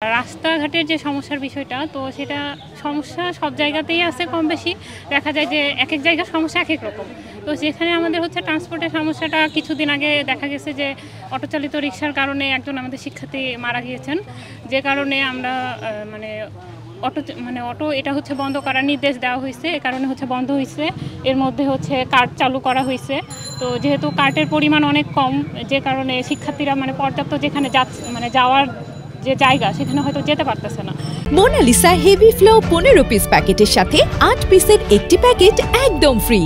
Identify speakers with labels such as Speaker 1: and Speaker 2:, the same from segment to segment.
Speaker 1: রাস্তাঘাটের যে সমস্যার বিষয়টা, তো সেটা সমস্যা সব জায়গাতেই আছে কম বেশি। দেখা যায় যে একেক জায়গার সমস্যা একেক রকম। তো যেখানে আমাদের হচ্ছে ট্রান্সপোর্টের সমস্যাটা, কিছুদিন আগে দেখা গেছে যে অটোচালিত রিকশার কারণে একজন আমাদের শিক্ষার্থী মারা গিয়েছেন। যে কারণে আমরা অটো এটা হচ্ছে বন্ধ করার নির্দেশ দেওয়া হয়েছে। এ কারণে হচ্ছে বন্ধ হয়েছে। এর মধ্যে হচ্ছে কার্ট চালু করা হয়েছে। তো যেহেতু কার্টের পরিমাণ অনেক কম, যে কারণে শিক্ষার্থীরা পর্যাপ্ত যেখানে যাওয়ার যে জায়গা, সেখানে হয়তো যেতে পারতেছে না।
Speaker 2: মোনালিসা হেভি ফ্লো 15 পিস প্যাকেটের সাথে 8 পিসের একটি প্যাকেট একদম ফ্রি।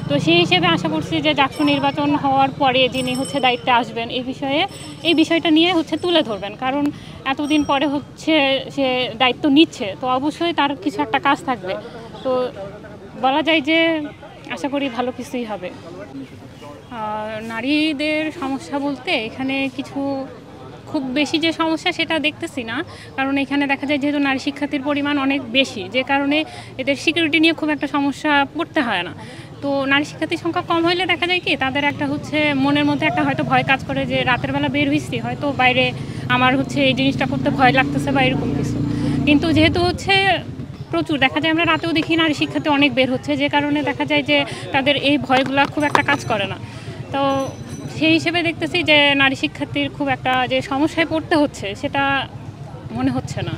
Speaker 1: তো সেই হিসেবে আশা করছি যে জাকসু নির্বাচন হওয়ার পরে যিনি হচ্ছে দায়িত্বে আসবেন, এই বিষয়টা নিয়ে হচ্ছে তুলে ধরবেন। কারণ এতদিন পরে হচ্ছে সে দায়িত্ব নিচ্ছে, তো অবশ্যই তার কিছু একটা কাজ থাকবে। তো বলা যায় যে আশা করি ভালো কিছুই হবে। নারীদের সমস্যা বলতে এখানে কিছু খুব বেশি যে সমস্যা সেটা দেখতেছি না। কারণ এখানে দেখা যায় যেহেতু নারী শিক্ষার্থীর পরিমাণ অনেক বেশি, যে কারণে এদের সিকিউরিটি নিয়ে খুব একটা সমস্যা পড়তে হয় না। তো নারী শিক্ষার্থীর সংখ্যা কম হইলে দেখা যায় কি, তাদের একটা হচ্ছে মনের মধ্যে একটা হয়তো ভয় কাজ করে যে রাতের বেলা বের হয়েছি, হয়তো বাইরে আমার হচ্ছে এই জিনিসটা করতে ভয় লাগতেছে বা এরকম কিছু। কিন্তু যেহেতু হচ্ছে প্রচুর দেখা যায়, আমরা রাতেও দেখি নারী শিক্ষার্থী অনেক বের হচ্ছে, যে কারণে দেখা যায় যে তাদের এই ভয়গুলো খুব একটা কাজ করে না। তো সেই হিসেবে দেখতেছি যে নারী শিক্ষার্থীর খুব একটা যে সমস্যায় পড়তে হচ্ছে সেটা মনে হচ্ছে না।